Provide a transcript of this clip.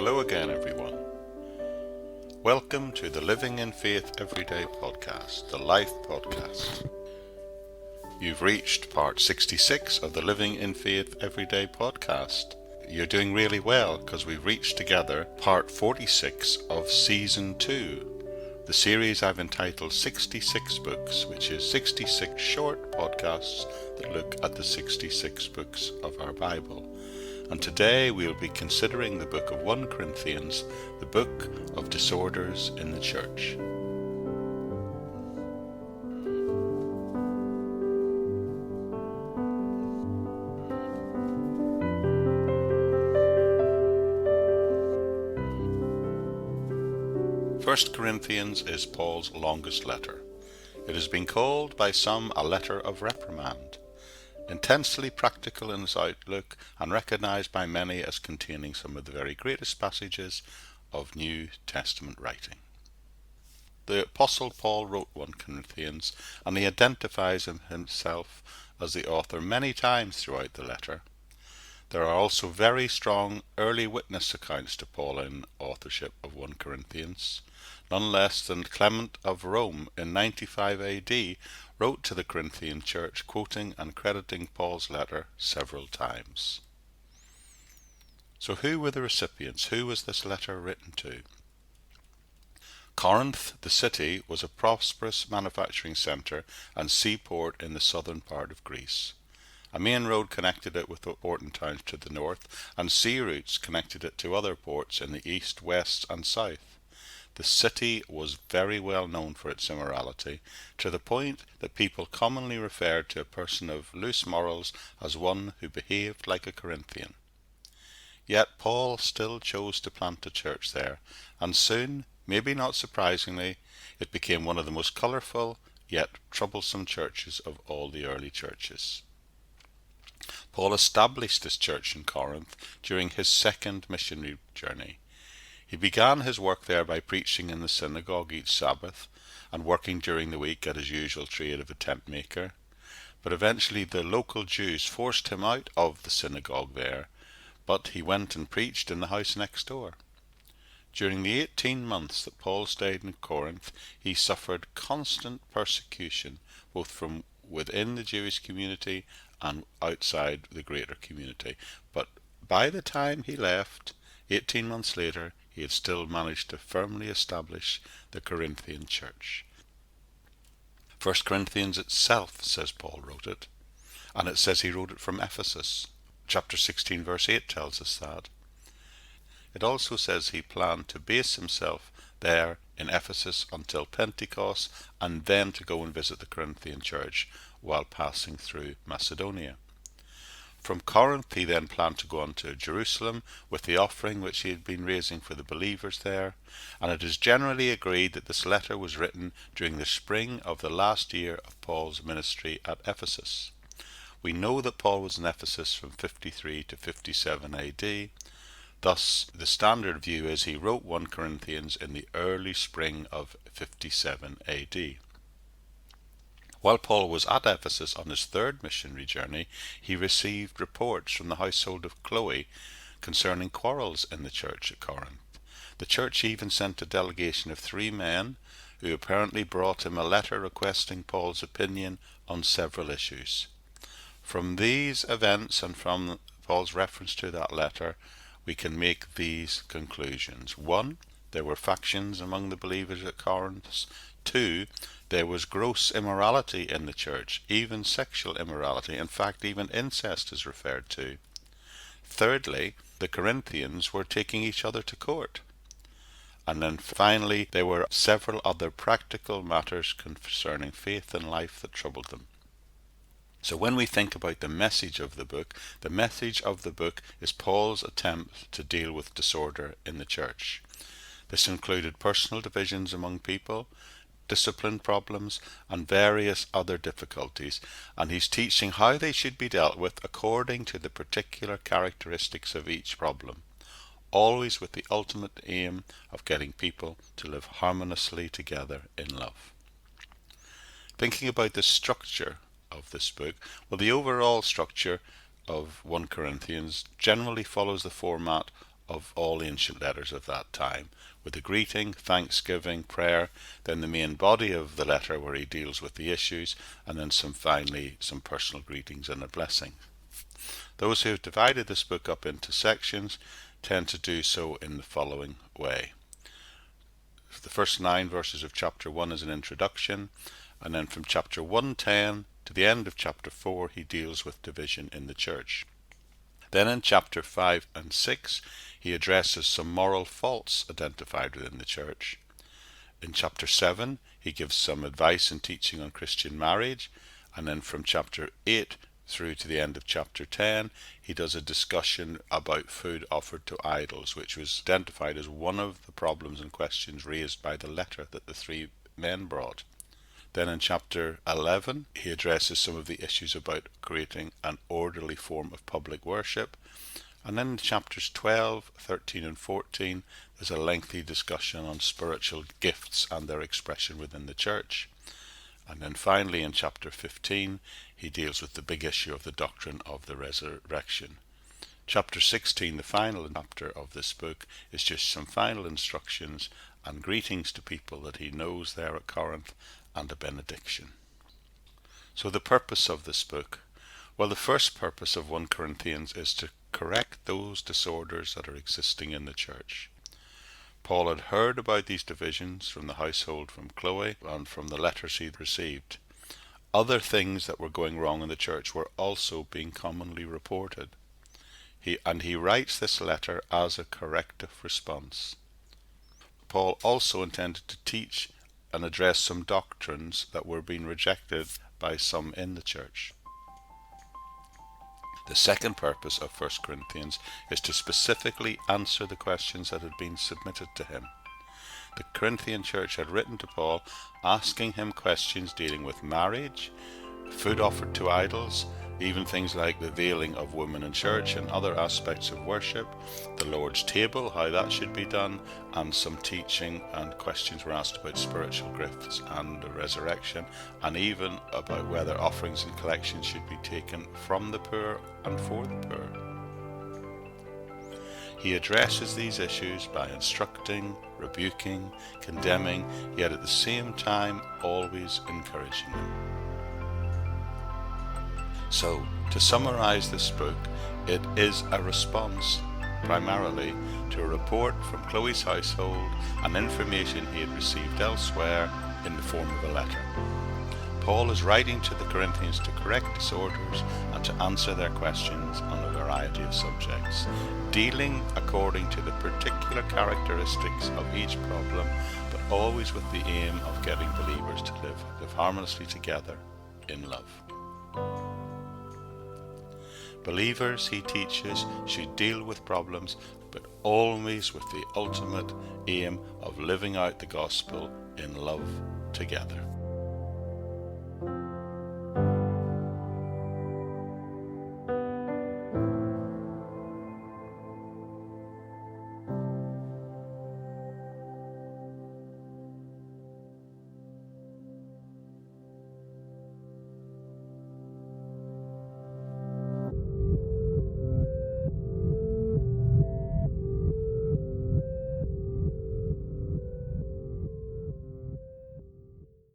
Hello again, everyone. Welcome to the Living in Faith Everyday podcast, the Life podcast. You've reached part 66 of the Living in Faith Everyday podcast. You're doing really well because we've reached together part 46 of season 2, the series I've entitled 66 Books, which is 66 short podcasts that look at the 66 books of our Bible. And today we'll be considering the book of 1 Corinthians, the book of disorders in the church. First Corinthians is Paul's longest letter. It has been called by some a letter of reprimand. Intensely practical in its outlook and recognized by many as containing some of the very greatest passages of New Testament writing. The Apostle Paul wrote 1 Corinthians, and he identifies himself as the author many times throughout the letter. There are also very strong early witness accounts to Pauline authorship of 1 Corinthians. None less than Clement of Rome in 95 AD wrote to the Corinthian church, quoting and crediting Paul's letter several times. So who were the recipients? Who was this letter written to? Corinth, the city, was a prosperous manufacturing centre and seaport in the southern part of Greece. A main road connected it with important towns to the north, and sea routes connected it to other ports in the east, west, and south. The city was very well known for its immorality, to the point that people commonly referred to a person of loose morals as one who behaved like a Corinthian. Yet Paul still chose to plant a church there, and soon, maybe not surprisingly, it became one of the most colourful yet troublesome churches of all the early churches. Paul established this church in Corinth during his second missionary journey. He began his work there by preaching in the synagogue each Sabbath and working during the week at his usual trade of a tent maker. But eventually the local Jews forced him out of the synagogue there, but he went and preached in the house next door. During the 18 months that Paul stayed in Corinth, he suffered constant persecution, both from within the Jewish community and outside the greater community. But by the time he left, 18 months later, he had still managed to firmly establish the Corinthian church. 1 Corinthians itself says Paul wrote it, and it says he wrote it from Ephesus. Chapter 16 verse 8 tells us that. It also says he planned to base himself there in Ephesus until Pentecost, and then to go and visit the Corinthian church while passing through Macedonia. From Corinth he then planned to go on to Jerusalem with the offering which he had been raising for the believers there, and it is generally agreed that this letter was written during the spring of the last year of Paul's ministry at Ephesus. We know that Paul was in Ephesus from 53 to 57 AD, thus the standard view is he wrote 1 Corinthians in the early spring of 57 AD. While Paul was at Ephesus on his third missionary journey, he received reports from the household of Chloe concerning quarrels in the church at Corinth. The church even sent a delegation of 3 men who apparently brought him a letter requesting Paul's opinion on several issues. From these events and from Paul's reference to that letter, we can make these conclusions. 1. There were factions among the believers at Corinth. 2. There was gross immorality in the church, even sexual immorality. In fact, even incest is referred to. Thirdly, the Corinthians were taking each other to court. And then finally, there were several other practical matters concerning faith and life that troubled them. So when we think about the message of the book is Paul's attempt to deal with disorder in the church. This included personal divisions among people, discipline problems, and various other difficulties, and he's teaching how they should be dealt with according to the particular characteristics of each problem, always with the ultimate aim of getting people to live harmoniously together in love. Thinking about the structure of this book, well, the overall structure of 1 Corinthians generally follows the format of all ancient letters of that time, with a greeting, thanksgiving, prayer, then the main body of the letter where he deals with the issues, and then finally some personal greetings and a blessing. Those who have divided this book up into sections tend to do so in the following way. The first 9 verses of chapter 1 is an introduction, and then from chapter 110 to the end of chapter 4 he deals with division in the church. Then in chapter 5 and 6 he addresses some moral faults identified within the church. In chapter 7 he gives some advice and teaching on Christian marriage, and then from chapter 8 through to the end of chapter 10 he does a discussion about food offered to idols, which was identified as one of the problems and questions raised by the letter that the 3 men brought. Then in chapter 11 he addresses some of the issues about creating an orderly form of public worship, and then in chapters 12, 13 and 14 there's a lengthy discussion on spiritual gifts and their expression within the church. And then finally in chapter 15 he deals with the big issue of the doctrine of the resurrection. Chapter 16, the final chapter of this book, is just some final instructions and greetings to people that he knows there at Corinth, and a benediction. So the purpose of this book, well, the first purpose of 1 Corinthians is to correct those disorders that are existing in the church. Paul had heard about these divisions from the household from Chloe and from the letters he'd received. Other things that were going wrong in the church were also being commonly reported. He writes this letter as a corrective response. Paul also intended to teach and address some doctrines that were being rejected by some in the church. The second purpose of 1 Corinthians is to specifically answer the questions that had been submitted to him. The Corinthian church had written to Paul asking him questions dealing with marriage, food offered to idols, even things like the veiling of women in church and other aspects of worship, the Lord's table, how that should be done, and some teaching and questions were asked about spiritual gifts and the resurrection, and even about whether offerings and collections should be taken from the poor and for the poor. He addresses these issues by instructing, rebuking, condemning, yet at the same time always encouraging them. So, to summarize this book, it is a response primarily to a report from Chloe's household and information he had received elsewhere in the form of a letter. Paul is writing to the Corinthians to correct disorders and to answer their questions on a variety of subjects, dealing according to the particular characteristics of each problem, but always with the aim of getting believers to live harmoniously together in love. Believers, he teaches, should deal with problems, but always with the ultimate aim of living out the gospel in love together.